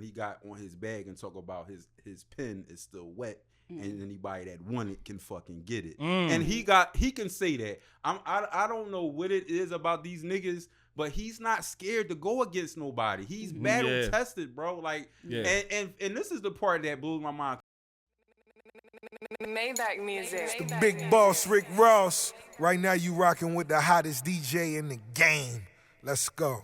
he got on his bag and talk about his pen is still wet. And anybody that want it can fucking get it. And he can say that. I don't know what it is about these niggas, but he's not scared to go against nobody. He's battle tested, bro. Like, and this is the part that blew my mind. Maybach music. It's the big boss, Rick Ross. Right now you rocking with the hottest DJ in the game. Let's go.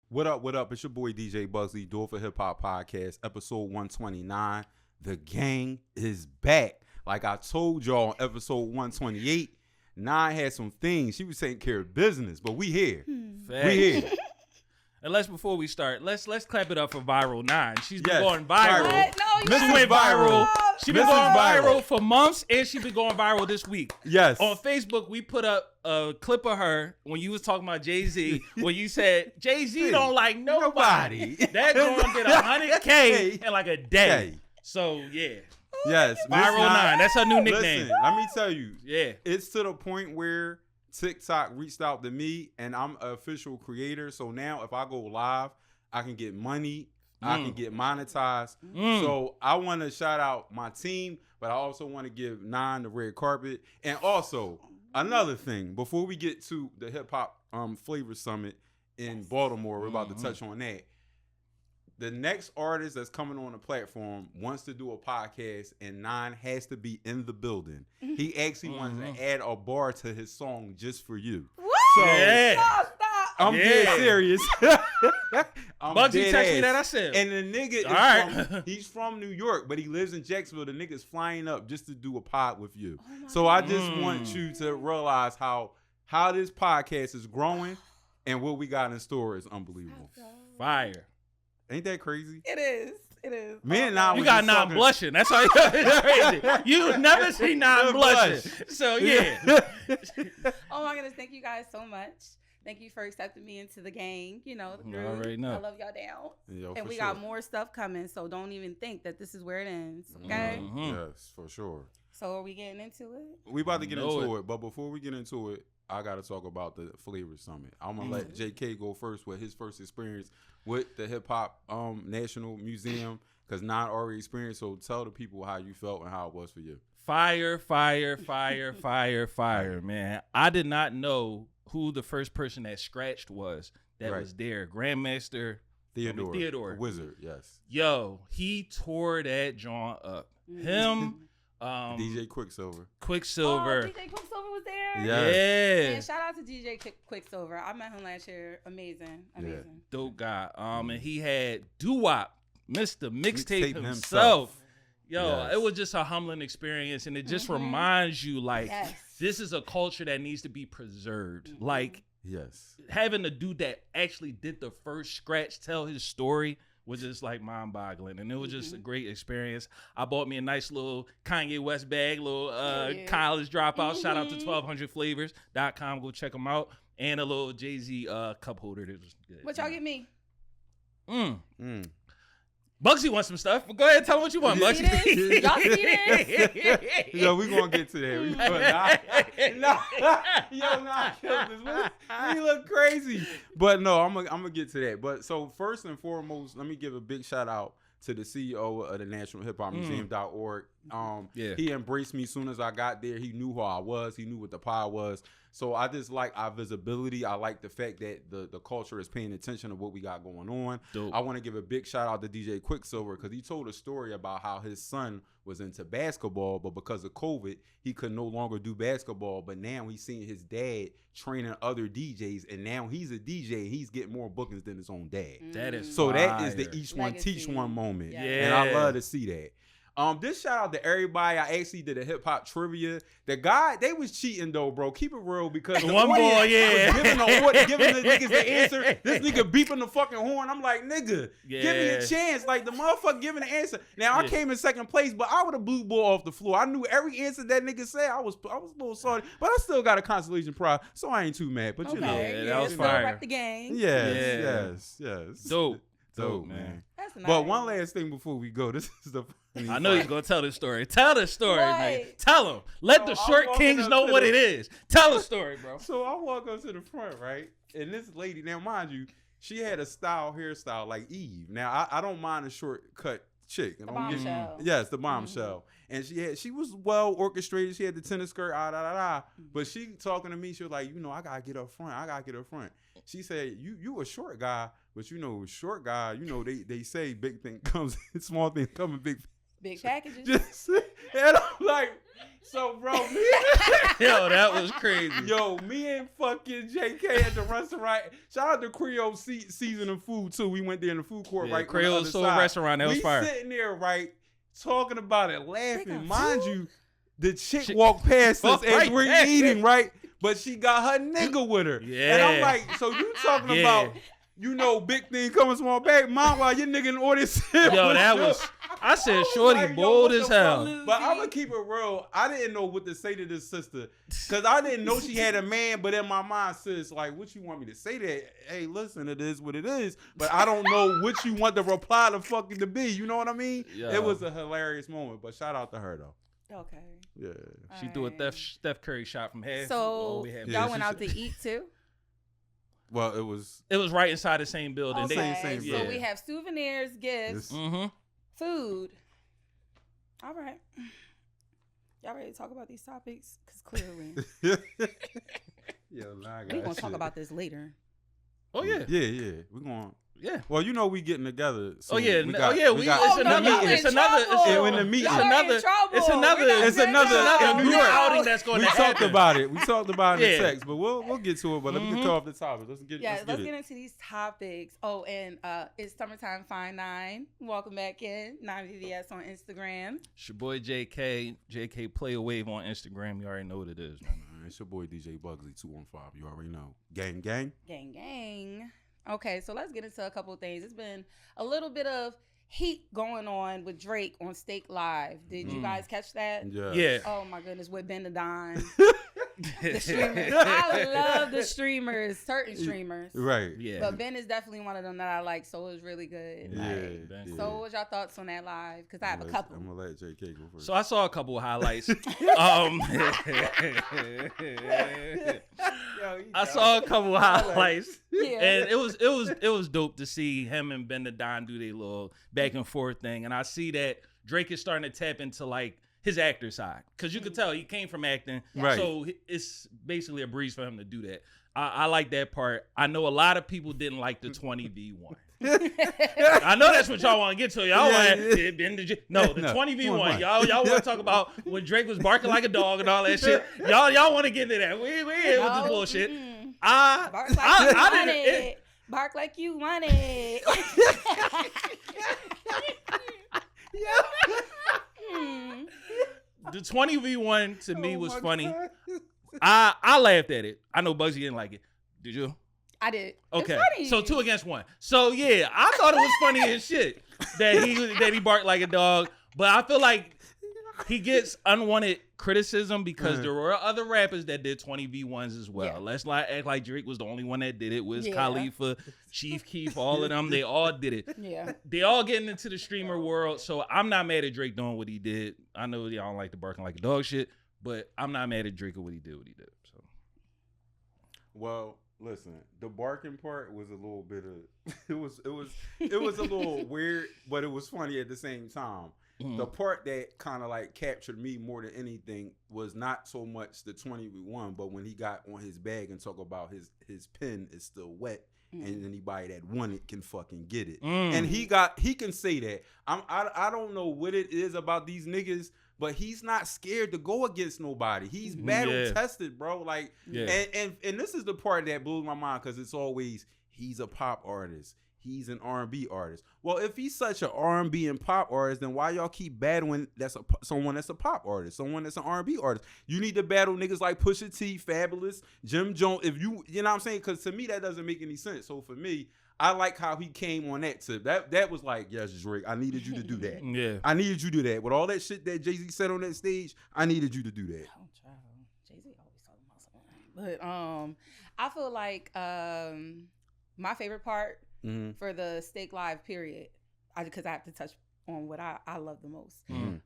What up, what up? It's your boy DJ Bugsy, Do It for Hip Hop Podcast, episode 129. The gang is back. Like I told y'all on episode 128, Nine had some things. She was taking care of business, but we here. Facts. We here. And before we start, let's clap it up for Viral 9. She's been going viral. What? No, she went viral. She been going viral for months, and she been going viral this week. Yes. On Facebook, we put up a clip of her when you was talking about Jay-Z, when you said Jay-Z don't like nobody. That girl did 100K in like a day. So yeah. Yes. Viral 9. That's her new nickname. Listen, let me tell you. Yeah. It's to the point where TikTok reached out to me and I'm an official creator. So now if I go live, I can get money. I can get monetized. So I want to shout out my team, but I also want to give Nine the red carpet. And also another thing, before we get to the hip hop flavor summit in Baltimore, we're about to touch on that. The next artist that's coming on the platform wants to do a podcast, and Nine has to be in the building. He actually wants to add a bar to his song just for you. What? So Stop. I'm dead serious. Bugsy texted me that. I said, and the nigga he's from New York, but he lives in Jacksonville. The nigga's flying up just to do a pod with you. So I just want you to realize how this podcast is growing, and what we got in store is unbelievable. Fire. Ain't that crazy? It is. It is. Man, now you got Nine blushing. That's why it's crazy. You never see Nine blushing. So yeah. Oh my goodness! Thank you guys so much. Thank you for accepting me into the gang. You know, the You already know. I love y'all down. Yo, and we sure. got more stuff coming, so don't even think that this is where it ends. Okay. Yes, for sure. So are we getting into it? We about to get into it, but before we get into it, I got to talk about the Flavor Summit. I'm gonna let JK go first with his first experience with the Hip Hop National Museum, because Nine already experienced. So tell the people how you felt and how it was for you. Fire, man. I did not know who the first person that scratched was was there. Grandmaster Theodore. Wizard, yes. Yo, he tore that joint up. Him, DJ Quicksilver. Oh, DJ Quicksilver was there? Yes. Yeah. And shout out to DJ Quicksilver. I met him last year. Amazing. Dope guy. And he had Doo-Wop, Mr. Mixtape himself. Yo, it was just a humbling experience, and it just reminds you, like, this is a culture that needs to be preserved. Like, having a dude that actually did the first scratch tell his story was just, like, mind-boggling, and it was just a great experience. I bought me a nice little Kanye West bag, little college dropout. Shout out to 1200flavors.com. Go check them out. And a little Jay-Z cup holder that was good. What y'all get me? Bugsy wants some stuff. Go ahead and tell him what you want, Bugsy. Y'all see this? Yo, we gonna get to that. We look crazy. But no, I'm gonna get to that. But so first and foremost, let me give a big shout out to the CEO of the National Hip Hop Museum.org. He embraced me as soon as I got there. He knew who I was. He knew what the pod was. So I just like our visibility. I like the fact that the culture is paying attention to what we got going on. Dope. I want to give a big shout out to DJ Quicksilver, because he told a story about how his son was into basketball, but because of COVID, he could no longer do basketball. But now he's seeing his dad training other DJs, and now he's a DJ. And he's getting more bookings than his own dad. That is so. fire. That is the each one teach one moment. Yeah. And I love to see that. This shout out to everybody. I actually did a hip hop trivia. The guy, they was cheating though, bro. Keep it real, because the one boy, was giving the niggas the answer. This nigga beeping the fucking horn. I'm like, nigga, give me a chance. Like, the motherfucker giving the answer. Now I came in second place, but I would have blew ball off the floor. I knew every answer that nigga said. I was a little sorry, but I still got a consolation prize, so I ain't too mad. But you know, that was fire. Rep the gang. Yes. Dope, man. That's nice. But one last thing before we go. This is the I know you're going to tell this story. Tell the story, man. Tell them. Let the short kings know what it is. Tell the story, bro. So I walk up to the front, right? And this lady, now mind you, she had a hairstyle like Eve. Now I don't mind a short cut chick. The bombshell. Yes, the bombshell. And she was well orchestrated. She had the tennis skirt, But she talking to me, she was like, I gotta get up front. She said, you a short guy, but short guy, they say big thing comes, small thing come in big packages. And I'm like, so bro, yo, that was crazy. Yo, me and fucking JK at the restaurant. Shout out to Creole Seasoning Food too. We went there in the food court, right? Creole Soul Restaurant. That was fire. We sitting there, right, talking about it, laughing. Mind you, the chick walked past us as we're eating, right? But she got her nigga with her. Yeah. And I'm like, so you talking about, big thing coming small bag. Meanwhile, your nigga in the audience. Yo, that was. I said, shorty, like, bold as hell. But I'm gonna keep it real. I didn't know what to say to this sister because I didn't know she had a man. But in my mind, sis, like, what you want me to say? That, hey, listen, it is what it is. But I don't know what you want the reply to fucking to be. You know what I mean? Yeah. It was a hilarious moment. But shout out to her though. Okay. Yeah. She threw a Steph Curry shot from half. So y'all went out to eat too? Well, it was right inside the same building. Okay. Same so we have souvenirs, gifts. Food. All right. Y'all ready to talk about these topics? Because clearly. We're going to talk about this later. Oh, yeah. Yeah. We're going. Yeah. Well, we getting together. So it's another New York outing that's going to happen. We talked about it in text, but we'll get to it. But let me get off the topic. Let's get into these topics. Oh, and it's Summertime Fine 9. Welcome back in 9VVS on Instagram. It's your boy JK Play a Wave on Instagram. You already know what it is, man. It's your boy DJ Bugsy 215. You already know. Gang. Okay, so let's get into a couple of things. It's been a little bit of heat going on with Drake on Steak Live. Did you guys catch that? Yeah. Oh my goodness, with Ben the Don. The streamers. I love the streamers, certain streamers. Right. Yeah. But Ben is definitely one of them that I like, so it was really good. Yeah. So what was y'all thoughts on that live? Because I have a couple. I'm going to let JK go first. So I saw a couple of highlights. I saw a couple of highlights. Yeah. And it was dope to see him and Ben the Don do their little back and forth thing. And I see that Drake is starting to tap into like his actor side, because you could tell he came from acting, right? So it's basically a breeze for him to do that. I like that part. I know a lot of people didn't like the 20v1. I know that's what y'all want to get to. Y'all want the 20v1. Y'all want to talk about when Drake was barking like a dog and all that shit. Y'all want to get into that. We here with this bullshit. Bark like you want it. The 20v1 to me was funny. I laughed at it. I know Bugsy didn't like it. Did you? I did. Okay. So 2 against 1. So yeah, I thought it was funny as shit that he barked like a dog. But I feel like he gets unwanted criticism because there were other rappers that did 20v1s as well. Yeah. Let's not act like Drake was the only one that did it. Wiz Khalifa, Chief Keef, all of them, they all did it. Yeah. They all getting into the streamer world. So I'm not mad at Drake doing what he did. I know y'all don't like the barking like a dog shit, but I'm not mad at Drake or what he did. So. Well, listen, the barking part was a little bit of it was a little weird, but it was funny at the same time. Mm-hmm. The part that kind of like captured me more than anything was not so much the 20v1, but when he got on his bag and talk about his pen is still wet, and anybody that won it can fucking get it. And he can say that. I don't know what it is about these niggas, but he's not scared to go against nobody. He's battle tested, bro. Like, and this is the part that blew my mind, because it's always he's a pop artist. He's an R&B artist. Well, if he's such an R&B and pop artist, then why y'all keep battling someone that's a pop artist, someone that's an R&B artist? You need to battle niggas like Pusha T, Fabulous, Jim Jones. If you know what I'm saying? Because to me, that doesn't make any sense. So for me, I like how he came on that tip. That was like, yes, Drake, I needed you to do that. Yeah. I needed you to do that. With all that shit that Jay-Z said on that stage, I needed you to do that. Oh, child. Jay-Z always talking about something. But I feel like my favorite part for the Steak Live period, because I have to touch on what I love the most.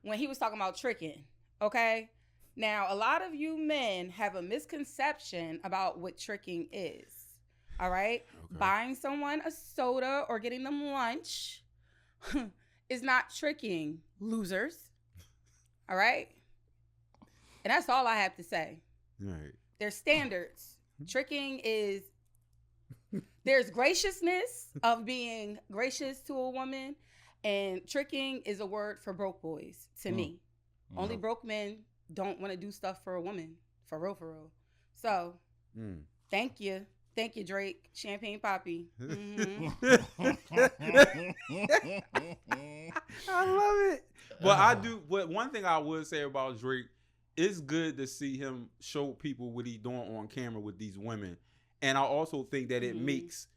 When he was talking about tricking, okay? Now, a lot of you men have a misconception about what tricking is. All right? Okay. Buying someone a soda or getting them lunch is not tricking, losers. All right? And that's all I have to say. Right. There's standards. Tricking is, there's graciousness of being gracious to a woman, and tricking is a word for broke boys to me. Only broke men don't want to do stuff for a woman, for real. So, thank you. Thank you, Drake. Champagne Poppy. Mm-hmm. I love it. But one thing I would say about Drake, it's good to see him show people what he's doing on camera with these women. And I also think that it makes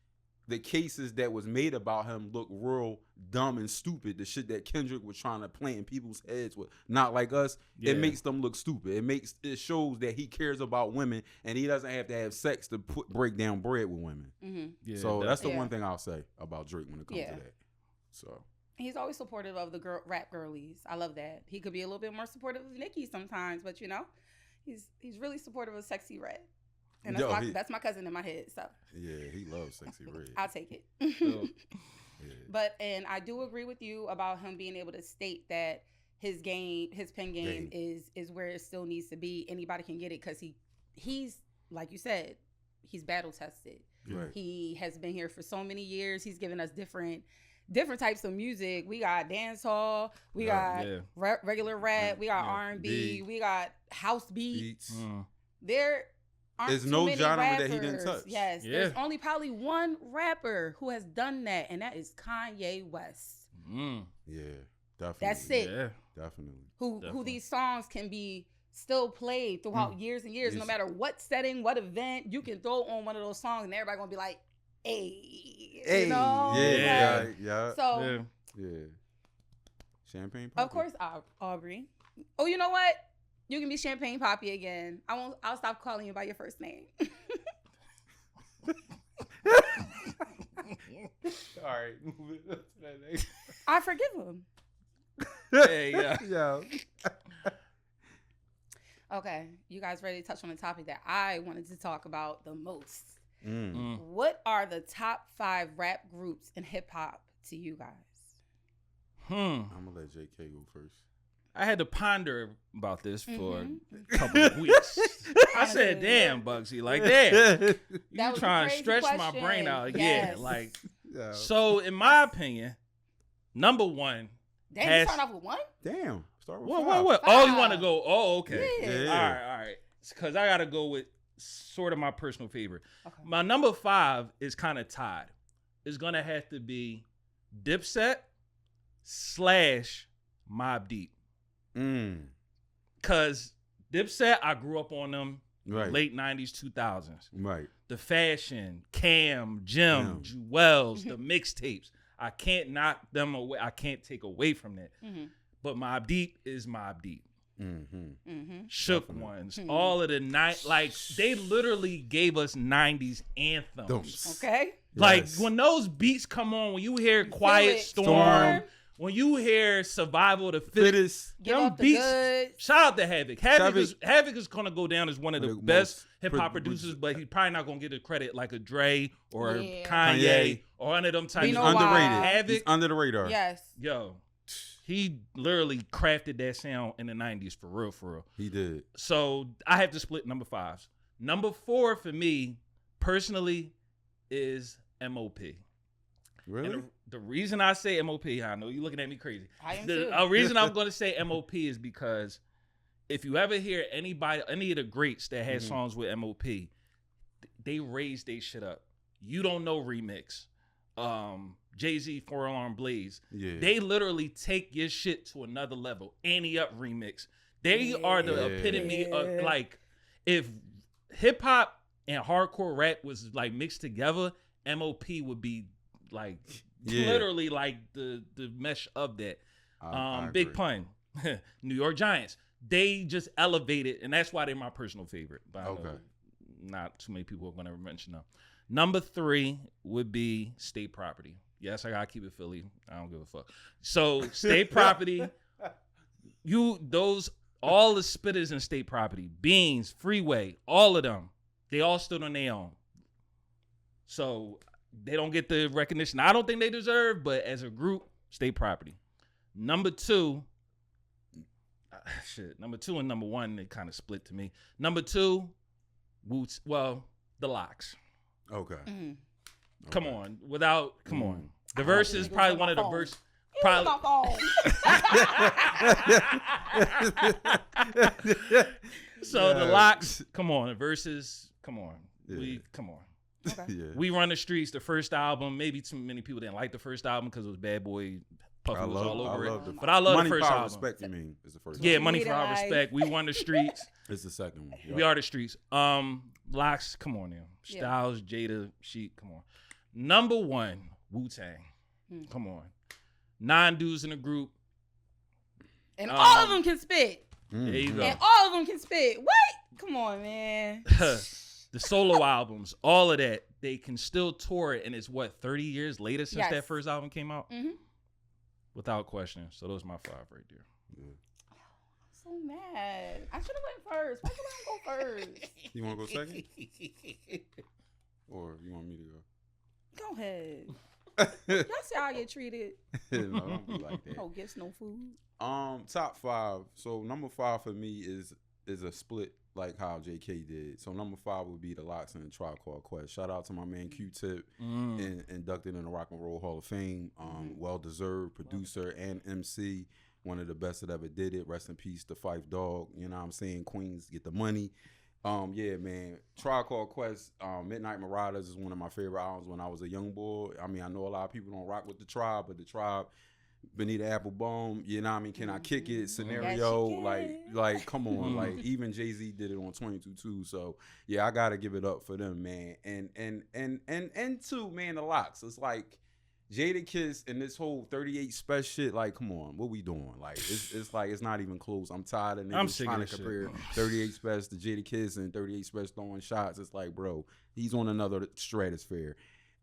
the cases that was made about him look real dumb and stupid. The shit that Kendrick was trying to plant in people's heads with Not Like Us, it makes them look stupid. It shows that he cares about women and he doesn't have to have sex to break down bread with women. Mm-hmm. Yeah, so that's the one thing I'll say about Drake when it comes to that. So he's always supportive of the rap girlies. I love that. He could be a little bit more supportive of Nicki sometimes, but he's really supportive of Sexy Red. And that's my cousin in my head. So yeah, he loves Sexy Red. I'll take it. But I do agree with you about him being able to state that his pen game is where it still needs to be. Anybody can get it because he's like you said, he's battle tested. Right. He has been here for so many years. He's given us different types of music. We got dance hall, we got regular rap, we got R&B, we got house beats. There's no genre that he didn't touch. Yes, there's only probably one rapper who has done that, and that is Kanye West. Yeah, definitely. That's it. Yeah, definitely. Who these songs can be still played throughout years and years, no matter what setting, what event. You can throw on one of those songs, and everybody gonna be like, "Hey, you know?" Yeah. So Champagne Poppy. Of course, Aubrey. Oh, you know what? You can be Champagne Poppy again. I'll stop calling you by your first name. All right, moving on to that next. I forgive him. Yeah. Okay, you guys ready to touch on the topic that I wanted to talk about the most? What are the top 5 rap groups in hip hop to you guys? I'm gonna let JK go first. I had to ponder about this for a couple of weeks. I said, damn, Bugsy, like, damn. You trying to stretch my brain out. Yes. Yeah, so in my opinion, number one. Damn, you start off with 1? Damn. Start with 5. What? Oh, you want to go? Oh, okay. Yeah. All right. Because I got to go with sort of my personal favorite. Okay. My number 5 is kind of tied. It's going to have to be Dipset / Mobb Deep. Cause Dipset, I grew up on them late 90s, 2000s. Right. The fashion, Cam, Jim, Jewels, the mixtapes. I can't knock them away. I can't take away from that. But Mobb Deep is Mobb Deep. Shook Definitely. Ones. All of the night, like they literally gave us 90s anthems. Okay. Like when those beats come on, when you hear Quiet Storm. When you hear Survival of the Fittest, them beats, shout out to Havoc. Havoc is going to go down as one of the best hip-hop producers, but he's probably not going to get the credit like a Dre or Kanye or one of them types. He's underrated. Havoc. He's under the radar. Yes. Yo, he literally crafted that sound in the 90s for real. He did. So I have to split number 5s. Number 4 for me, personally, is M.O.P. Really? And the reason I say M.O.P., I know you're looking at me crazy. I am too. The reason I'm going to say M.O.P. is because if you ever hear any of the greats that had songs with M.O.P., they raised their shit up. You Don't Know remix, Jay-Z 4 Alarm Blaze. Yeah. They literally take your shit to another level. Annie Up remix. They are the epitome of like, if hip hop and hardcore rap was like mixed together, M.O.P. would be like literally like the mesh of that. Big Pun, New York Giants. They just elevated, and that's why they're my personal favorite. But I know not too many people are going to mention them. Number 3 would be State Property. Yes, I gotta keep it Philly. I don't give a fuck. So State Property, all the spitters in State Property, Beans, Freeway, all of them, they all stood on their own. So they don't get the recognition I don't think they deserve, but as a group, state property. Number 2, number 2 and number 1, they kind of split to me. Number 2, the L.L.C. Okay. Mm-hmm. Come on. Come on. The verse is probably one of the verse. Probably. So the L.L.C, come on. The verses, come on. Yeah. Come on. Okay. Yeah. We Run the Streets, the first album. Maybe too many people didn't like the first album because it was Bad Boy. Puffy was all over it. But I love Money, the first Power, album. Respect, you mean, is the first Yeah, album. Money, Power, Respect. We Run the Streets. It's the second one. Yep. We Are the Streets. L.L.C, come on now. Styles, Jada, Sheik, come on. Number 1, Wu-Tang. Come on. 9 dudes in a group. And all of them can spit. There you go. And all of them can spit. What? Come on, man. The solo albums, all of that, they can still tour it, and it's 30 years later since that first album came out? Mm-hmm. Without question. So those are my 5 right there. Yeah. I'm so mad. I should have went first. Why should I go first? You want to go second? Or you want me to go? Go ahead. Y'all see how I get treated. No, don't be like that. No gifts, no food. Top 5. So number 5 for me is a split like how JK did. So number 5 would be the L.L.C and the Tribe Called Quest. Shout out to my man Q-Tip, inducted in the Rock and Roll Hall of Fame. Well deserved producer and MC. One of the best that ever did it. Rest in peace to Phife Dawg. You know what I'm saying? Queens get the money. Yeah, man. Tribe Called Quest, Midnight Marauders is one of my favorite albums when I was a young boy. I mean, I know a lot of people don't rock with the Tribe, but the Tribe, Benita Applebaum, you know what I mean? Can I kick it? Scenario, like, come on, like even Jay-Z did it on 22 too. So yeah, I gotta give it up for them, man. And too, man, the L.L.C. It's like Jadakiss and this whole 38 special shit. Like, come on, what we doing? Like, it's like it's not even close. I'm tired of niggas trying to compare 38 special to Jadakiss and 38 special throwing shots. It's like, bro, he's on another stratosphere.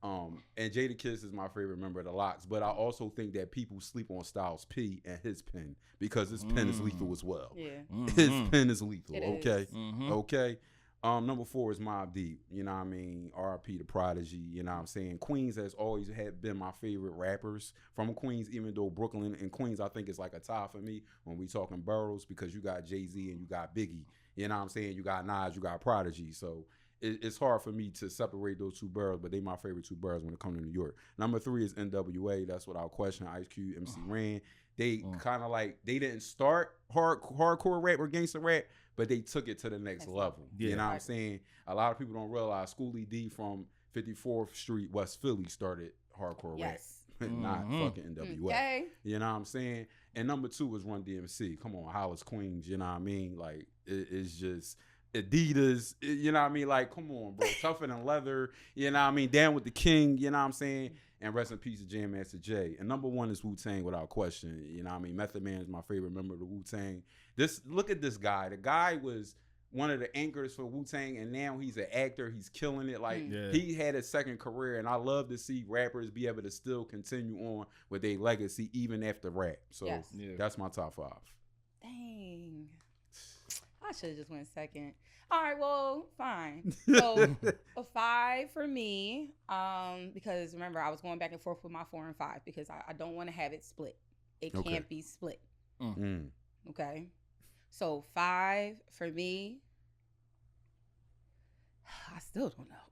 And Jadakiss is my favorite member of the L.L.C, but I also think that people sleep on Styles P and his pen because his pen is lethal as well. Yeah. His pen is lethal. It okay. is. Okay. Number 4 is Mobb Deep. You know what I mean? R.I.P. the Prodigy. You know what I'm saying? Queens has always been my favorite rappers from Queens, even though Brooklyn and Queens I think is like a tie for me when we talking boroughs because you got Jay-Z and you got Biggie. You know what I'm saying? You got Nas, you got Prodigy. So it's hard for me to separate those 2 boroughs, but they my favorite 2 boroughs when it comes to New York. Number 3 is NWA. That's without question. Ice Cube, MC Ren. They kind of like, they didn't start hardcore rap or gangster rap, but they took it to the next level. Yeah. You know what I'm saying? A lot of people don't realize Schoolie D from 54th Street, West Philly started hardcore rap. Not fucking NWA. Okay. You know what I'm saying? And number 2 was Run DMC. Come on, Hollis Queens. You know what I mean? Like, it's just Adidas, you know what I mean? Like, come on, bro. Tougher than leather, you know what I mean? Down with the king, you know what I'm saying? And rest in peace to Jam Master Jay. And number 1 is Wu-Tang without question. You know what I mean? Method Man is my favorite member of the Wu-Tang. Look at this guy. The guy was one of the anchors for Wu-Tang, and now he's an actor. He's killing it. Like, he had a second career, and I love to see rappers be able to still continue on with their legacy even after rap. So that's my top 5. Dang. I should have just went second. All right, well, fine. So a 5 for me, because remember I was going back and forth with my 4 and 5 because I don't want to have it split. It can't be split. Okay. So 5 for me. I still don't know.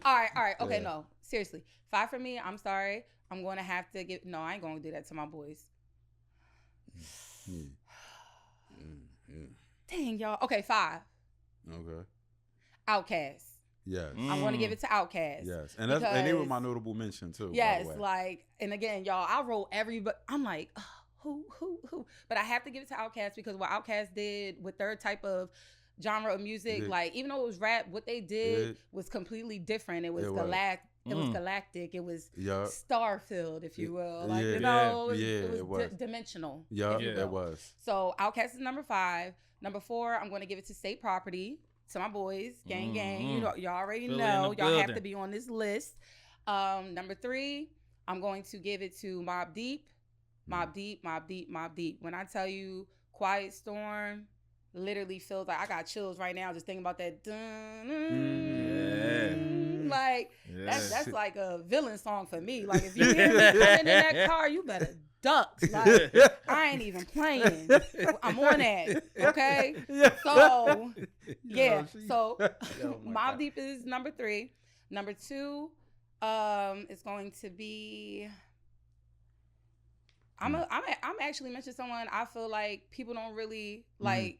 All right. Okay, no, seriously. 5 for me. I'm sorry. I'm going to have to give. No, I ain't going to do that to my boys. Dang, y'all. Okay, 5. Okay. Outkast. Yes. I want to give it to Outkast. Yes. And they were my notable mention too. Yes, like, and again, y'all, I wrote but I'm like, who? But I have to give it to Outkast because what Outkast did with their type of genre of music, like, even though it was rap, what they did was completely different. It was galactic. It was galactic. It was star-filled, if you will. Like, you know, it was dimensional. Yeah, it was. So Outkast is number 5. Number 4, I'm going to give it to State Property, to my boys, gang. You know, y'all already know. Y'all have to be on this list. Number 3, I'm going to give it to Mobb Deep. Mobb Deep. When I tell you Quiet Storm, literally feels like I got chills right now just thinking about that. Like that's like a villain song for me. Like if you hear me coming in that car, you better duck. Like I ain't even playing. I'm on that. Okay. So yeah. So Mobb Deep is number 3. Number 2 is going to be. I'm actually mentioning someone I feel like people don't really like.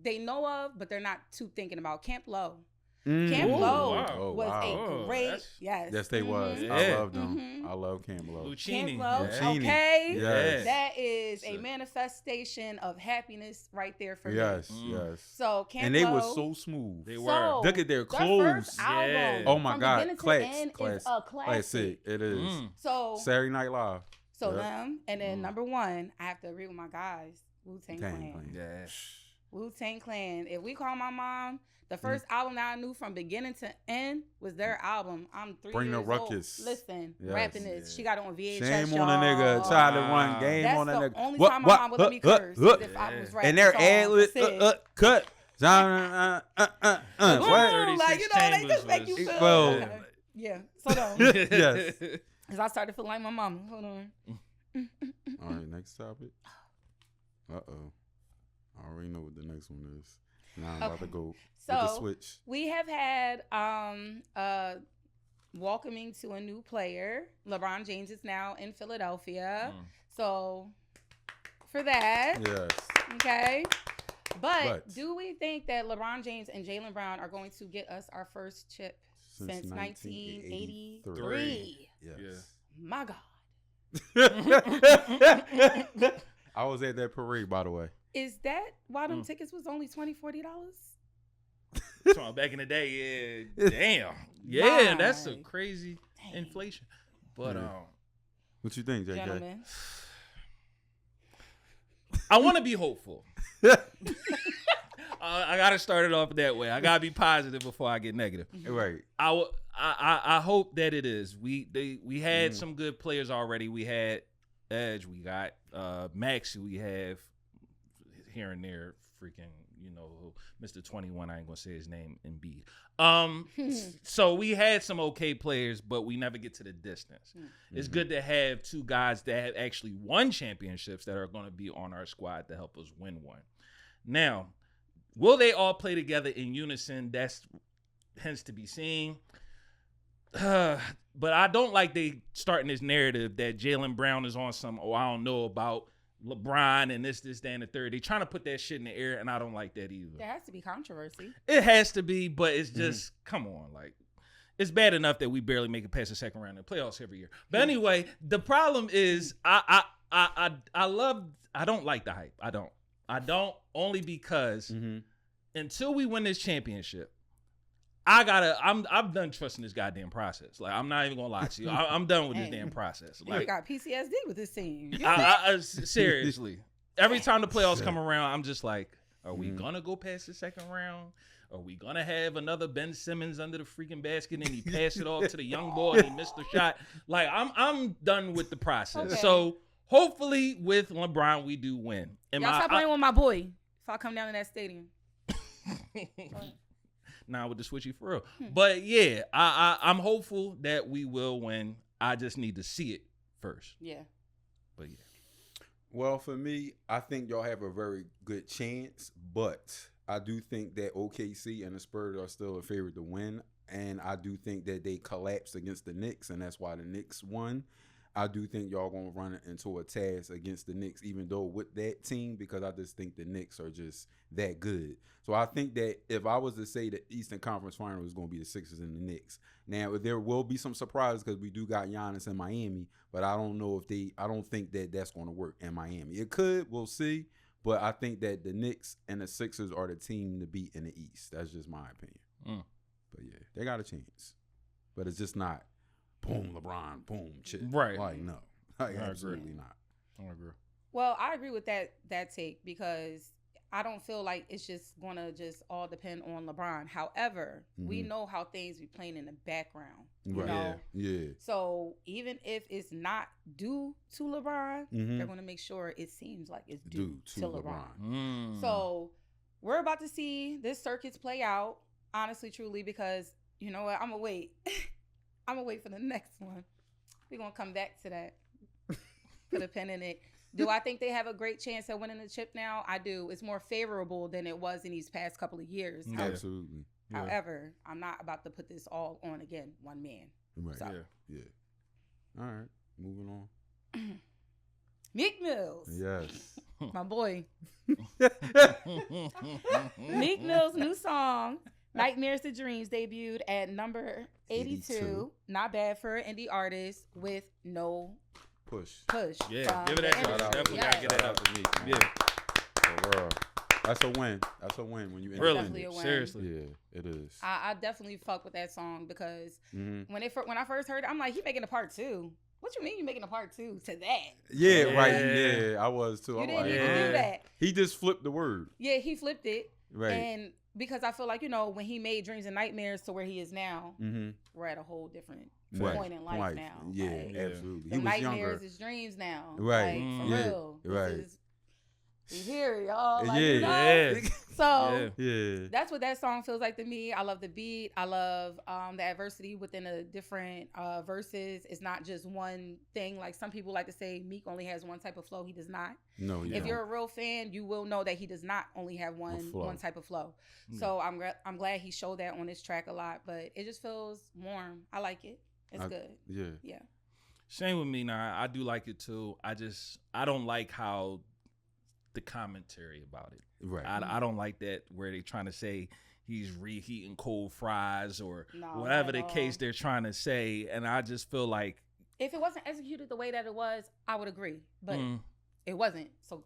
They know of, but they're not too thinking about. Camp Low. Camp Low was a great, yes, they was. Yeah. I love them. I love Camp Low. Lucchini. Camp Low, Lucchini. okay, Yes. that is a manifestation of happiness right there for me. Yes. So Camp and they Low, were so smooth. They were. Look at their their clothes. first album, Oh my from God, beginning to classic. end is a classic. It is. So Saturday Night Live. So them, and then number 1, I have to agree with my guys, Wu-Tang Clan. Yeah. Wu-Tang Clan. If we call my mom, the first album that I knew from beginning to end was their album. I'm 3 Bring the years ruckus. old. Listen, rapping this. She got it on VHS. Shame on a nigga. Try to run game That's on a nigga. the only time my mom would let me curse if I was rapping. And they're ad-lib, cut. Like, you know, they just make you feel. Okay. Yeah. So yes. Because I started feeling like my mama. Hold on. All right, next topic. Uh-oh. I already know what the next one is. Now I'm about to go with the switch. We have had welcoming to a new player. LeBron James is now in Philadelphia. So for that. Yes. Okay. But do we think that LeBron James and Jaylen Brown are going to get us our first chip since 1983? Yes. My God. I was at that parade, by the way. Is that why them tickets was only $40? Back in the day, yeah. Damn. Yeah, that's a crazy inflation. But what you think, JK? Gentlemen. I want to be hopeful. I gotta start it off that way. I gotta be positive before I get negative. Right. I hope that it is. We had some good players already. We had Edge. We got Max. We have here and there freaking Mr. 21. I ain't gonna say his name. Embiid. So we had some okay players, but we never get to the distance. It's good to have 2 guys that have actually won championships that are going to be on our squad to help us win one. Now, will they all play together in unison? That's hence to be seen. But I don't like they starting this narrative that Jaylen Brown is on some, I don't know about LeBron and this, that, and the third. They trying to put that shit in the air, and I don't like that either. There has to be controversy. It has to be, but it's just, come on, like, it's bad enough that we barely make it past the second round of the playoffs every year. But anyway, the problem is I don't like the hype. I don't only because until we win this championship, I'm done trusting this goddamn process. Like, I'm not even gonna lie to you. I'm done with this damn process. Like, you got PTSD with this team. Seriously. Every time the playoffs come around, I'm just like, are we gonna go past the second round? Are we gonna have another Ben Simmons under the freaking basket and he passed it off to the young boy and he missed the shot? Like, I'm done with the process. Okay. So hopefully with LeBron we do win. Y'all stop playing with my boy if I come down to that stadium. Nah, with the switchy for real. But yeah, I'm hopeful that we will win. I just need to see it first. Yeah. But yeah. Well, for me, I think y'all have a very good chance, but I do think that OKC and the Spurs are still a favorite to win, and I do think that they collapsed against the Knicks, and that's why the Knicks won. I do think y'all going to run into a task against the Knicks, even though with that team, because I just think the Knicks are just that good. So I think that if I was to say the Eastern Conference Final is going to be the Sixers and the Knicks. Now, there will be some surprises because we do got Giannis in Miami, but I don't know if I don't think that that's going to work in Miami. It could, we'll see, but I think that the Knicks and the Sixers are the team to beat in the East. That's just my opinion. But yeah, they got a chance, but it's just not boom, LeBron, boom, shit. Right. Like, no. Like, absolutely not. I agree. Well, I agree with that take because I don't feel like it's just going to just all depend on LeBron. However, we know how things be playing in the background. You know? Yeah. So even if it's not due to LeBron, they're going to make sure it seems like it's due to LeBron. So we're about to see this circuits play out, honestly, truly, because you know what? I'm gonna wait. I'm gonna wait for the next one. We're gonna come back to that. Put a pin in it. Do I think they have a great chance at winning the chip now? I do. It's more favorable than it was in these past couple of years. Yeah. Absolutely. Yeah. However, I'm not about to put this all on again, one man. Right. So. Yeah. All right. Moving on. Meek Mill's. Yes. My boy. Meek Mill's new song, Nightmares to Dreams, debuted at number 82. Not bad for an indie artist with no push. Yeah, give it that. Definitely gotta get that up to Meek. Yeah. For real. That's a win. That's a win when you definitely a win. Seriously. Yeah, it is. I definitely fuck with that song because when I first heard it, I'm like, he making a part 2. What you mean you making a part 2 to that? Yeah, right. Yeah, I was too. You didn't even do that. He just flipped the word. Yeah, he flipped it. Right. And because I feel like, when he made Dreams and Nightmares to where he is now, we're at a whole different point in life now. Yeah, like, absolutely. The he was nightmares younger. is dreams now. Right. Like, for real. Right. He's here, y'all. Like, yeah. So that's what that song feels like to me. I love the beat. I love the adversity within the different verses. It's not just one thing. Like some people like to say Meek only has one type of flow. He does not. No, if you're a real fan, you will know that he does not only have one type of flow. So I'm glad he showed that on this track a lot. But it just feels warm. I like it. It's good. Yeah. Same with me now. I do like it too. I don't like how the commentary about it. Right. I don't like that where they're trying to say he's reheating cold fries or whatever the case they're trying to say. And I just feel like if it wasn't executed the way that it was, I would agree. But it wasn't. So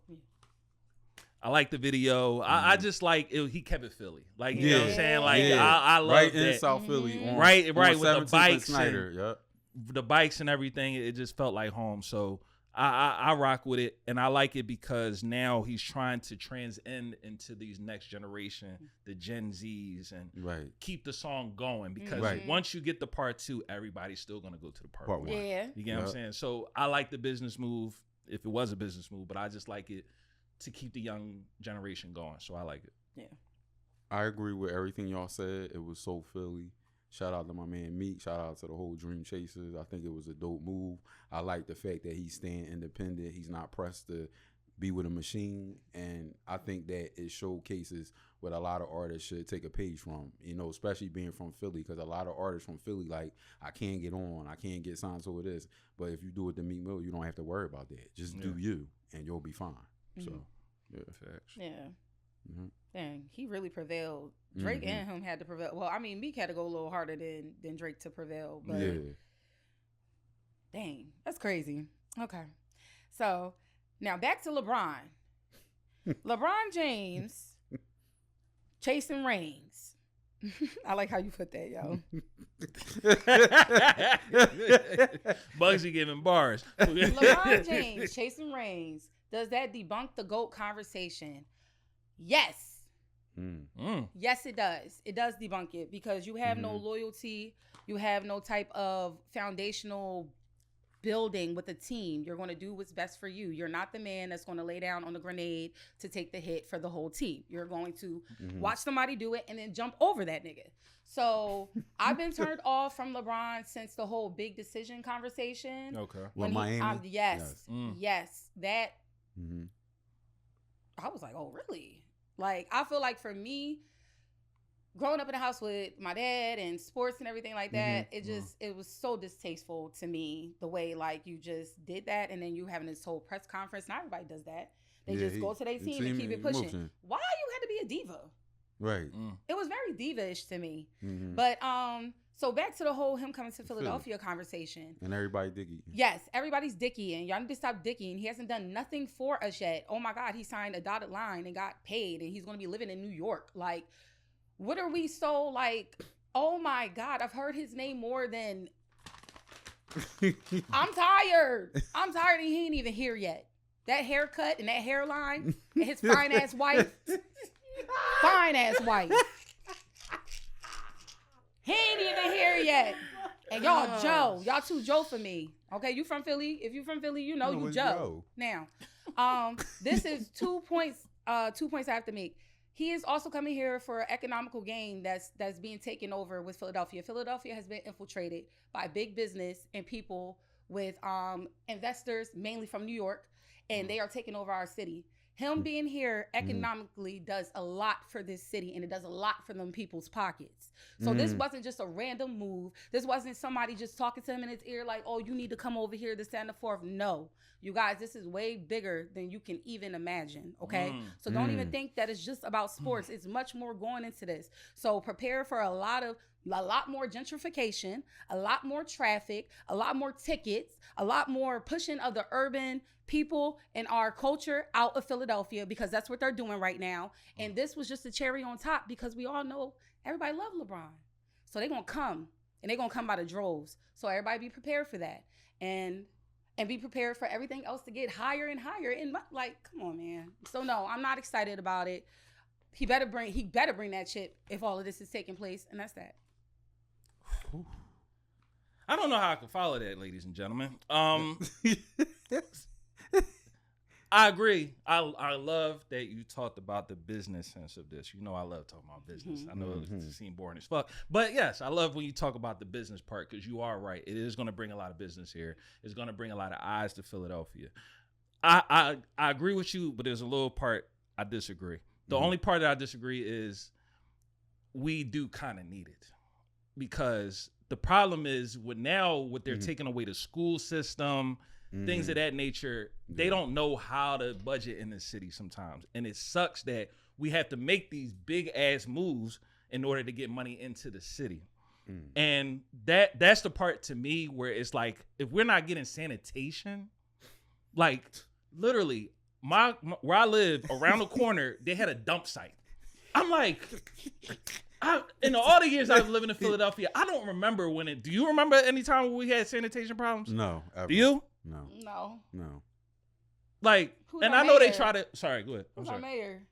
I like the video. I just like it, he kept it Philly. Like, you know what I'm saying? Like I love right that. In South Philly. On, right on with the bikes Snyder. The bikes and everything. It just felt like home. So I rock with it, and I like it because now he's trying to transcend into these next generation, the Gen Zs, and keep the song going. Because once you get the part 2, everybody's still gonna go to the part 1. Yeah, you get what I'm saying? So I like the business move, if it was a business move, but I just like it to keep the young generation going. So I like it. Yeah, I agree with everything y'all said. It was so Philly. Shout out to my man Meek. Shout out to the whole Dream Chasers. I think it was a dope move. I like the fact that he's staying independent. He's not pressed to be with a machine. And I think that it showcases what a lot of artists should take a page from, especially being from Philly. Because a lot of artists from Philly, like, I can't get on. I can't get signed to this. But if you do it to Meek Mill, you don't have to worry about that. Just do you, and you'll be fine. So, facts. Yeah. Dang, he really prevailed. Drake and him had to prevail. Well, I mean, Meek had to go a little harder than Drake to prevail. But dang, that's crazy. Okay. So now back to LeBron. LeBron James chasing rings. I like how you put that, yo. Bugsy giving bars. LeBron James chasing rings. Does that debunk the GOAT conversation? Yes. Yes, it does. It does debunk it because you have no loyalty. You have no type of foundational building with a team. You're going to do what's best for you. You're not the man that's going to lay down on the grenade to take the hit for the whole team. You're going to watch somebody do it and then jump over that nigga. So I've been turned off from LeBron since the whole big decision conversation. Okay. Well, Miami? Yes. That. I was like, oh, really? Like, I feel like for me, growing up in a house with my dad and sports and everything like that, it was so distasteful to me the way, like, you just did that and then you having this whole press conference. Not everybody does that. They just go to their team and keep it pushing. Why you had to be a diva? Right. It was very diva-ish to me. But, so back to the whole him coming to Philadelphia conversation. And everybody dicky. Yes, everybody's dickying. Y'all need to stop dickying. He hasn't done nothing for us yet. Oh my God, he signed a dotted line and got paid and he's going to be living in New York. Like, what are we so like, oh my God, I've heard his name more than... I'm tired and he ain't even here yet. That haircut and that hairline and his fine-ass wife. Fine-ass wife. He ain't even here yet. And y'all too Joe for me. Okay, you from Philly? If you from Philly, you know you Joe. Now, this is 2 points. 2 points I have to make. he is also coming here for economical gain that's being taken over with Philadelphia. Philadelphia has been infiltrated by big business and people with investors, mainly from New York, and they are taking over our city. Him being here economically does a lot for this city, and it does a lot for them people's pockets. So this wasn't just a random move. This wasn't somebody just talking to him in his ear like, oh, you need to come over here to stand up for. No, you guys, this is way bigger than you can even imagine, okay? So don't even think that it's just about sports. It's much more going into this. So prepare for a lot more gentrification, a lot more traffic, a lot more tickets, a lot more pushing of the urban people and our culture out of Philadelphia, because that's what they're doing right now. And this was just a cherry on top, because we all know everybody love LeBron. So they're going to come, and they're going to come by the droves. So everybody be prepared for that. And be prepared for everything else to get higher and higher. And like, come on, man. So no, I'm not excited about it. He better bring that chip if all of this is taking place, and that's that. I don't know how I can follow that, ladies and gentlemen. I agree. I love that you talked about the business sense of this. You know, I love talking about business. I know it seems boring as fuck, but yes, I love when you talk about the business part, because you are right. It is going to bring a lot of business here. It's going to bring a lot of eyes to Philadelphia. I agree with you, but there's a little part I disagree. The only part that I disagree is we do kind of need it, because the problem is what they're taking away the school system, things of that nature. They don't know how to budget in this city sometimes. And it sucks that we have to make these big ass moves in order to get money into the city. And that's the part to me where it's like, if we're not getting sanitation, like literally where I live around the corner, they had a dump site. I'm like, in all the years I was living in Philadelphia, I don't remember do you remember any time when we had sanitation problems? No. Ever. Do you? No. Like, Who's and our I know mayor? they try to, sorry, go ahead. Who's our mayor?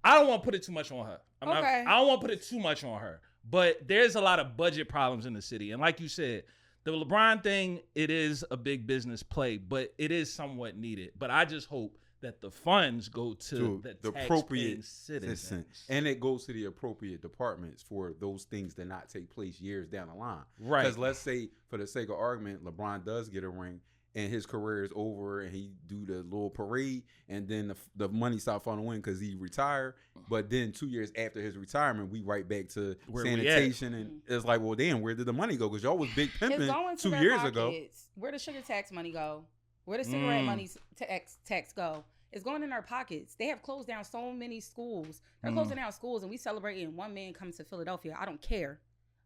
I don't want to put it too much on her. Okay. I don't want to put it too much on her, but there's a lot of budget problems in the city. And like you said, the LeBron thing, it is a big business play, but it is somewhat needed. But I just hope that the funds go to the appropriate citizens. And it goes to the appropriate departments for those things to not take place years down the line. Right. Because let's say, for the sake of argument, LeBron does get a ring and his career is over and he do the little parade, and then the money stop falling in because he retired. But then 2 years after his retirement, we right back to sanitation, and it's like, well, damn, where did the money go? Because y'all was big pimping 2 years ago. Where the sugar tax money go? Where the cigarette money tax go? It's going in our pockets. They have closed down so many schools. They're closing down schools, and we celebrating one man coming to Philadelphia. I don't care.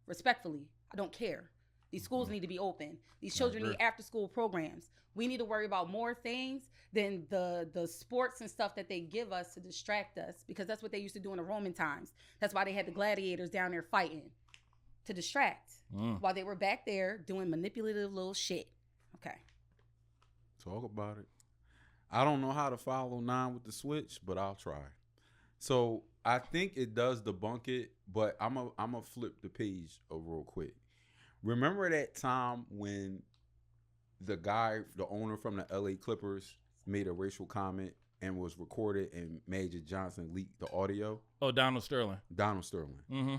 Respectfully, I don't care. These schools need to be open. These children need after-school programs. We need to worry about more things than the sports and stuff that they give us to distract us, because that's what they used to do in the Roman times. That's why they had the gladiators down there fighting, to distract, while they were back there doing manipulative little shit. Okay. Talk about it. I don't know how to follow 9 with the switch, but I'll try. So I think it does debunk it, but I'm a flip the page real quick. Remember that time when the owner from the L.A. Clippers made a racial comment and was recorded, and Magic Johnson leaked the audio? Oh, Donald Sterling. Mm-hmm.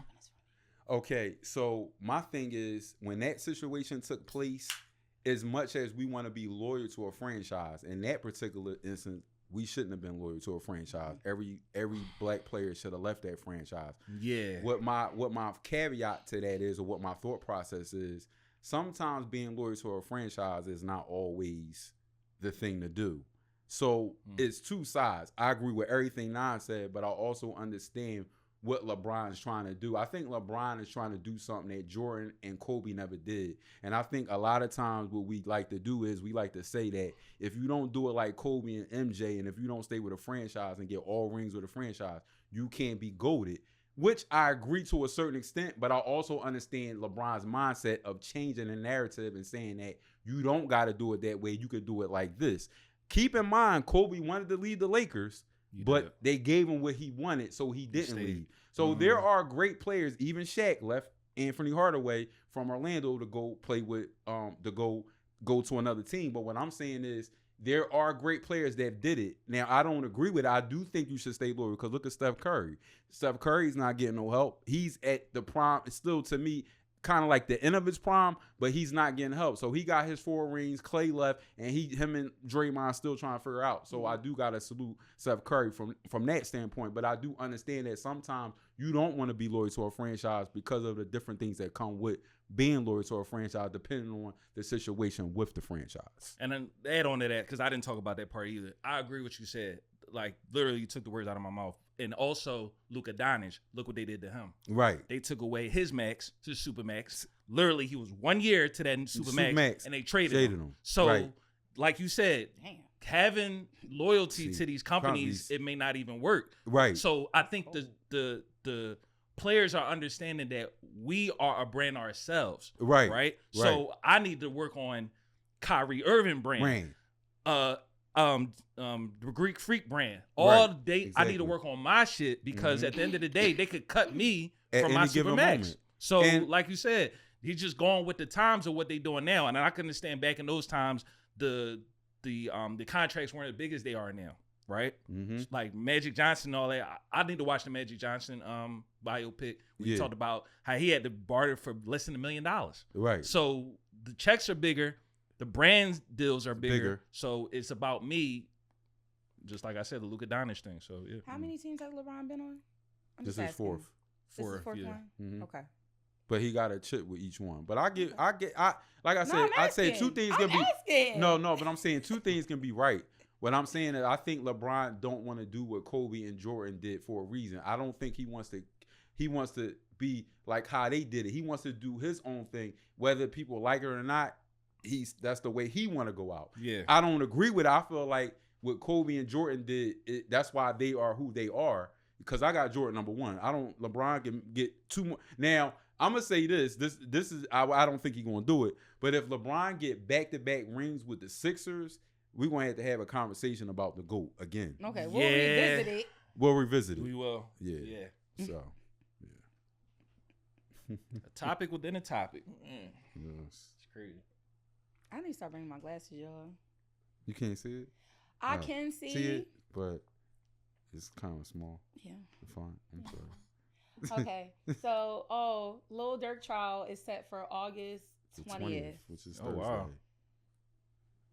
Okay, so my thing is, when that situation took place, as much as we want to be loyal to a franchise, in that particular instance, we shouldn't have been loyal to a franchise. Every black player should have left that franchise. Yeah. What my caveat to that is, or what my thought process is, sometimes being loyal to a franchise is not always the thing to do. So it's two sides. I agree with everything Nan said, but I also understand what LeBron is trying to do. I think LeBron is trying to do something that Jordan and Kobe never did. And I think a lot of times what we like to do is we like to say that if you don't do it like Kobe and MJ, and if you don't stay with a franchise and get all rings with a franchise, you can't be GOATed, which I agree to a certain extent, but I also understand LeBron's mindset of changing the narrative and saying that you don't got to do it that way. You could do it like this. Keep in mind, Kobe wanted to leave the Lakers, but they gave him what he wanted, so he didn't leave. So there are great players. Even Shaq left Anthony Hardaway from Orlando to go play with, to go to another team. But what I'm saying is, there are great players that did it. Now, I don't agree with it. I do think you should stay loyal because look at Steph Curry. Steph Curry's not getting no help. He's at the prime. It's still, to me, kind of like the end of his prime, but he's not getting help. So he got his 4 rings. Clay left, and him and Draymond still trying to figure out. So I do gotta salute Steph Curry from that standpoint. But I do understand that sometimes you don't want to be loyal to a franchise because of the different things that come with being loyal to a franchise, depending on the situation with the franchise. And then add on to that, because I didn't talk about that part either. I agree with what you said. Like, literally, you took the words out of my mouth. And also, Luka Doncic, look what they did to him. Right. They took away his max to super max. Literally, he was 1 year to that super max, and they traded him. So, like you said, having loyalty to these companies, it may not even work. Right. So I think the players are understanding that we are a brand ourselves. Right. So I need to work on Kyrie Irving brand. The Greek Freak brand. I need to work on my shit because at the end of the day, they could cut me from my super max. So like you said, he's just going with the times of what they doing now. And I can understand back in those times, the contracts weren't as big as they are now. Right? Like Magic Johnson and all that. I need to watch the Magic Johnson biopic. We talked about how he had to barter for less than $1 million. Right. So the checks are bigger. The brand deals are bigger. So it's about me, just like I said, the Luka Doncic thing. So yeah. How many teams has LeBron been on? This is fourth. This is fourth one? Okay. But he got a chip with each one. But like I said, I'd say two things can be. No, but I'm saying two things can be right. What I'm saying is I think LeBron don't want to do what Kobe and Jordan did for a reason. I don't think he wants to be like how they did it. He wants to do his own thing, whether people like it or not. That's the way he want to go out. Yeah. I don't agree with it. I feel like what Kobe and Jordan did, that's why they are who they are. Because I got Jordan number 1. LeBron can get 2 more. Now, I'm gonna say this is I don't think he's gonna do it. But if LeBron get back-to-back rings with the Sixers, we're going to have a conversation about the GOAT again. Okay, we'll revisit it. We'll revisit it. We will. Yeah. So, yeah. A topic within a topic. Yes. It's crazy. I need to start bringing my glasses, y'all. You can't see it? I can see it, but it's kind of small. Yeah. Fine. I'm sorry. Okay. So, Lil Durk trial is set for August 20th. Which is Thursday. Wow.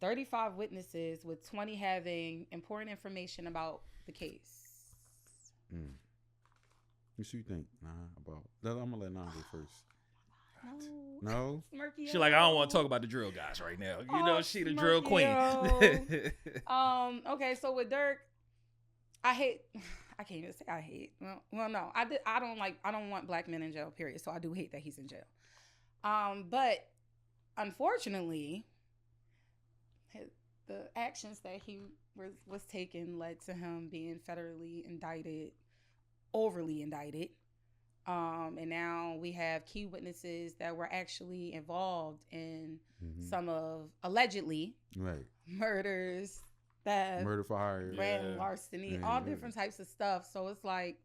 35 witnesses, with 20 having important information about the case. What you think, about that? I'm gonna let Nah go first. No. She like, I don't want to talk about the drill guys right now. You know, she the drill queen. Okay, so with Durk, I can't even say I hate. Well, no, I don't want black men in jail, period. So I do hate that he's in jail. But unfortunately, the actions that he was taking led to him being federally indicted, overly indicted. And now we have key witnesses that were actually involved in some of allegedly murders, theft, murder for hire, grand larceny, all different types of stuff. So it's like,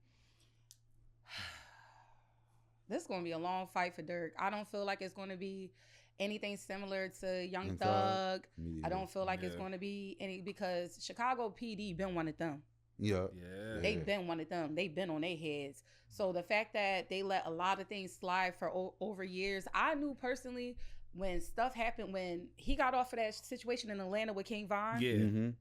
this is going to be a long fight for Durk. I don't feel like it's going to be anything similar to Young Thug. I don't feel like it's going to be any, because Chicago PD been one of them. Yeah. They've been one of them. They've been on their heads. So the fact that they let a lot of things slide for over years, I knew personally when stuff happened, when he got off of that situation in Atlanta with King Von,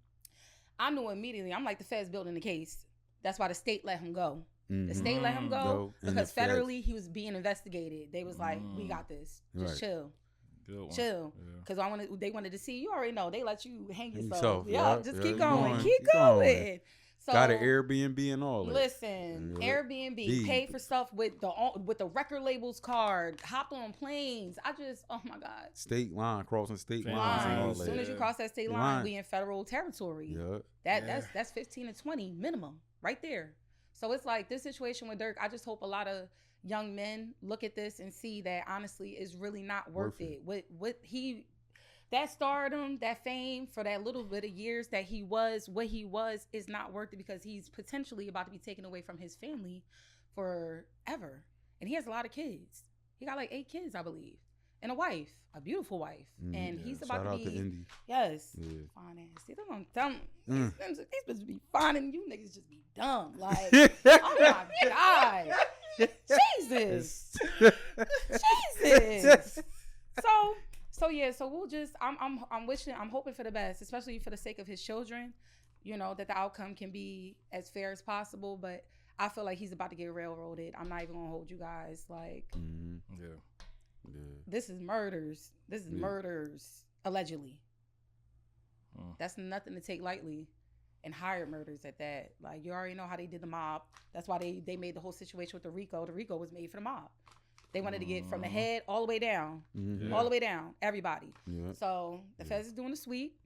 I knew immediately. I'm like, the feds building the case. That's why the state let him go. The state let him go because federally he was being investigated. They was like, we got this. Just chill. Chill, because they wanted to see. You already know they let you hang yourself. Just keep going, keep going. So, got an Airbnb and all that. Listen, Airbnb, paid for stuff with the record label's card, hopped on planes. Oh my God. State line, crossing state lines and all that. As soon as you cross that state line, we in federal territory. Yeah. That's 15 to 20 minimum right there. So it's like this situation with Durk, I just hope a lot of young men look at this and see that honestly is really not worth it. That stardom, that fame for that little bit of years that he was what he was is not worth it, because he's potentially about to be taken away from his family forever. And he has a lot of kids. He got like 8 kids, I believe. and a wife, a beautiful wife, and he's about Shout to out be to Indy. yes, Yeah. fine ass. See, them dumb. These bitches be fine, and you niggas just be dumb. Like, oh my god, Jesus, Jesus. So we'll just. I'm wishing. I'm hoping for the best, especially for the sake of his children. You know, that the outcome can be as fair as possible, but I feel like he's about to get railroaded. I'm not even gonna hold you guys. Like, this is murders. This is murders, allegedly. That's nothing to take lightly. And hired murders at that. Like, you already know how they did the mob. That's why they made the whole situation with the RICO. The RICO was made for the mob. They wanted to get from the head all the way down. All the way down. Everybody. Yeah. So the feds is doing the sweep.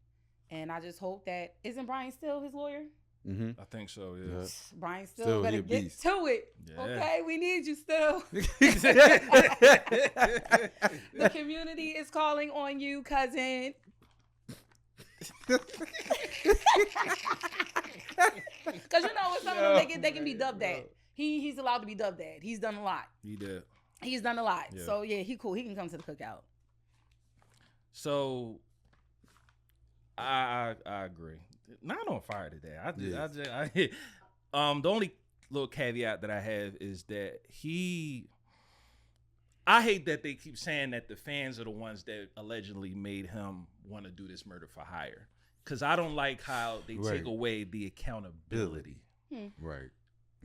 And I just hope that, isn't Brian still his lawyer? I think so, yeah. Brian still better get beast. to it. Yeah. Okay, we need you still. The community is calling on you, cousin. Because you know, with some of them, they can be dubbed dad. He's allowed to be dubbed dad. He's done a lot. He did. He's done a lot. Yeah. So yeah, he cool. He can come to the cookout. So I agree. Not on fire today. The only little caveat that I have is that I hate that they keep saying that the fans are the ones that allegedly made him want to do this murder for hire. Because I don't like how they take away the accountability. Right.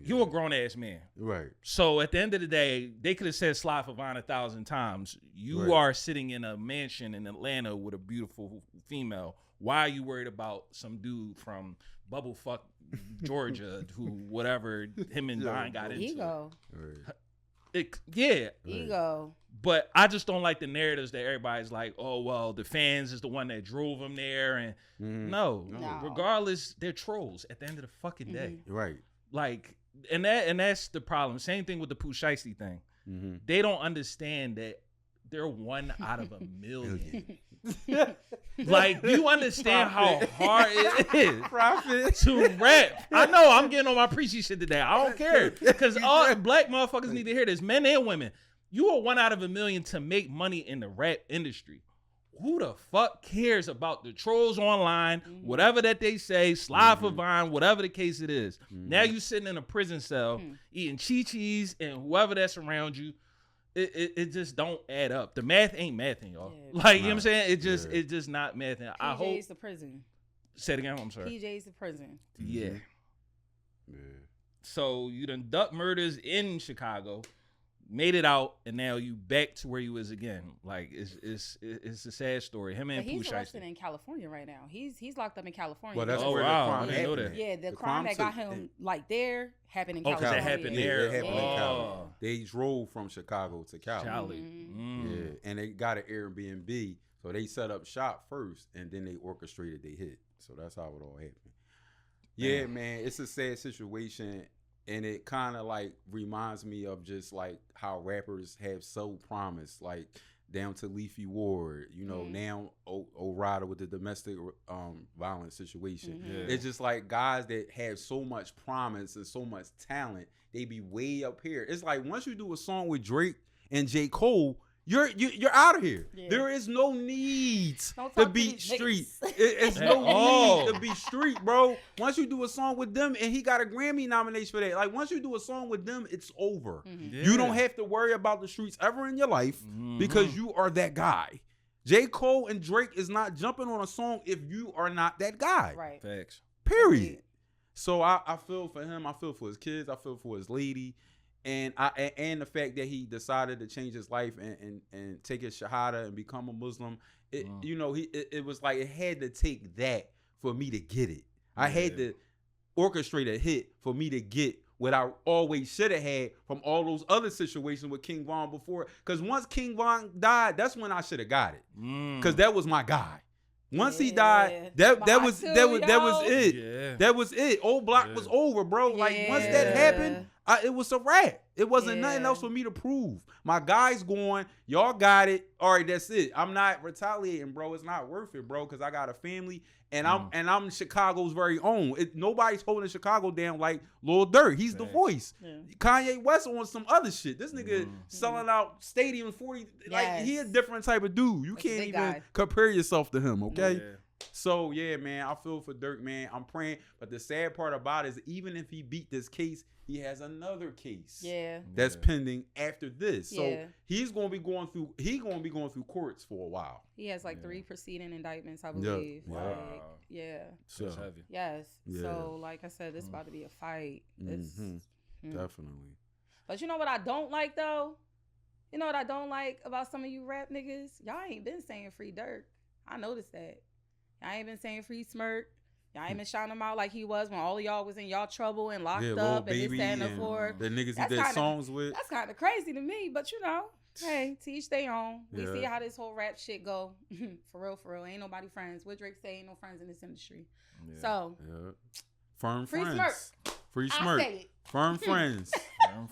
You're a grown ass man. Right. So at the end of the day, they could have said Sly Favon 1,000 times. You are sitting in a mansion in Atlanta with a beautiful female. Why are you worried about some dude from Bubblefuck, Georgia, who whatever him and Brian got into? Ego. Ego. But I just don't like the narratives that everybody's like, oh, well, the fans is the one that drove him there. And no. Regardless, they're trolls at the end of the fucking day. Right. Like, and that's the problem. Same thing with the Pooh Shiesty thing. They don't understand that they're one out of a million. Like, do you understand how hard it is to rap? I know I'm getting on my preachy shit today. I don't care, because all black motherfuckers need to hear this, men and women. You are one out of a million to make money in the rap industry. Who the fuck cares about the trolls online, whatever that they say, Sly Favon, whatever the case it is? Now you sitting in a prison cell eating Chi-Chis and whoever that's around you. It just don't add up. The math ain't mathing, y'all. Yeah, like, you know what I'm saying? It's just not mathing. I hope. PJ's the prison. Say it again. I'm sorry. PJ's the prison. Yeah. So you done duck murders in Chicago, made it out, and now you back to where you was again. Like, it's a sad story. Him and Pooh He's arrested in California right now. He's locked up in California. Well, that's where the crime happened. Yeah, the crime that got him like there happened in California. That happened there. It happened in Cali. They drove from Chicago to Cali. Yeah, and they got an Airbnb, so they set up shop first, and then they orchestrated they hit. So that's how it all happened. Yeah, man, it's a sad situation. And it kind of like reminds me of just like how rappers have so promised, like down to Leafy Ward, you know, now O'Rider with the domestic violence situation. It's just like guys that have so much promise and so much talent, they be way up here. It's like once you do a song with Drake and J. Cole, you're out of here. Yeah. There is no need to be street. It's no need to be street, bro. Once you do a song with them, and he got a Grammy nomination for that. Like, once you do a song with them, it's over. You don't have to worry about the streets ever in your life because you are that guy. J. Cole and Drake is not jumping on a song if you are not that guy. Right. Facts. Period. So I feel for him. I feel for his kids. I feel for his lady. And the fact that he decided to change his life and take his shahada and become a Muslim, you know, it was like it had to take that for me to get it. I had to orchestrate a hit for me to get what I always should have had from all those other situations with King Von before. Because once King Von died, that's when I should have got it. Because that was my guy. Once he died, that was it. Yeah. That was it. Old Block was over, bro. Like once that happened, it was a wrap. It wasn't nothing else for me to prove. My guy's going, y'all got it. All right, that's it. I'm not retaliating, bro. It's not worth it, bro, because I got a family and I'm Chicago's very own. Nobody's holding Chicago down like Lil Durk. He's the voice. Yeah. Kanye West on some other shit. This nigga selling out stadiums 40. Like he a different type of dude. You can't even compare yourself to him, okay? Yeah. So yeah, man, I feel for Durk, man. I'm praying, but the sad part about it is even if he beat this case, he has another case. That's pending after this. So he's gonna be going through courts for a while. He has like 3 preceding indictments, I believe. Wow. Like, so that's heavy. Yes. Yeah. So like I said, this about to be a fight. Definitely. But you know what I don't like though? You know what I don't like about some of you rap niggas? Y'all ain't been saying free Durk. I noticed that. Y'all ain't been saying free Smirk. Y'all ain't been shouting him out like he was when all of y'all was in y'all trouble and locked up and this, that, and the fourth. The niggas he did songs with. That's kind of crazy to me, but you know, hey, to each their own. We see how this whole rap shit go. For real. Ain't nobody friends. What Drake say, ain't no friends in this industry. Yeah. So, firm free friends. Smirk. Free Smirk. Firm friends.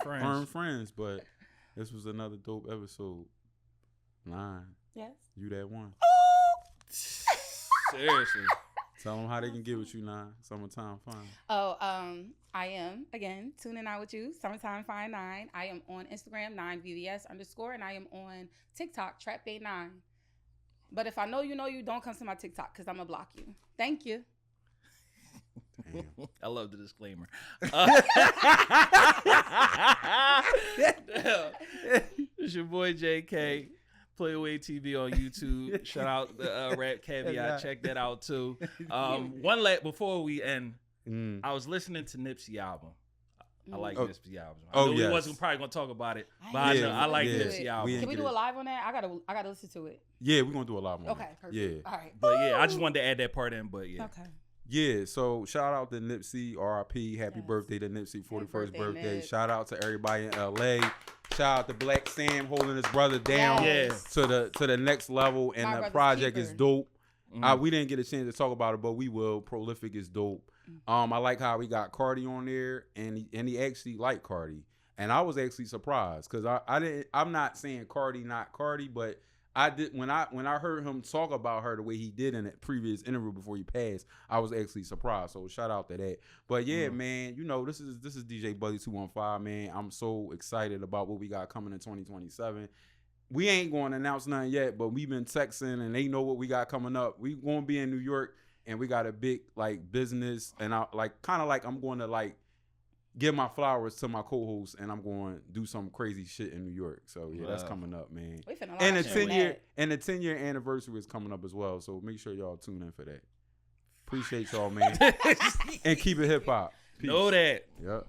Firm friends. But this was another dope episode. 9. Yes. You that one. Seriously. Tell them how they can get with you now. Summertime Fine. Oh, I am, again, tuning out with you. Summertime Fine 9. I am on Instagram, 9VVS_, and I am on TikTok, TrapBay9. But if I know you, don't come to my TikTok because I'm going to block you. Thank you. Damn. I love the disclaimer. It's your boy JK. Playaway TV on YouTube. Shout out the Rap Caveat. Check that out too. Before we end, I was listening to Nipsey album. I like Nipsey album. I knew we wasn't probably gonna talk about it, but I like Nipsey album. Can we do a live on that? I gotta listen to it. Yeah, we're gonna do a live on Okay, perfect. Yeah. All right. But I just wanted to add that part in. But Okay. Yeah, so shout out to Nipsey, RIP, happy birthday to Nipsey, 41st birthday. Shout out to everybody in LA. Shout out to Black Sam holding his brother down to the next level, and the project is dope. We didn't get a chance to talk about it, but we will. Prolific is dope. I like how we got Cardi on there, and he actually liked Cardi, and I was actually surprised because I'm not saying Cardi not Cardi, but I did when I heard him talk about her the way he did in that previous interview before he passed, I was actually surprised. So shout out to that. But yeah, man, this is DJ Bugsy 215, man. I'm so excited about what we got coming in 2027. We ain't going to announce nothing yet, but we've been texting and they know what we got coming up. We going to be in New York and we got a big business, and I'm going to give my flowers to my co-host, and I'm going to do some crazy shit in New York. So yeah, that's coming up, man. And the 10-year anniversary is coming up as well. So make sure y'all tune in for that. Appreciate y'all, man. And keep it hip hop. Know that. Yep.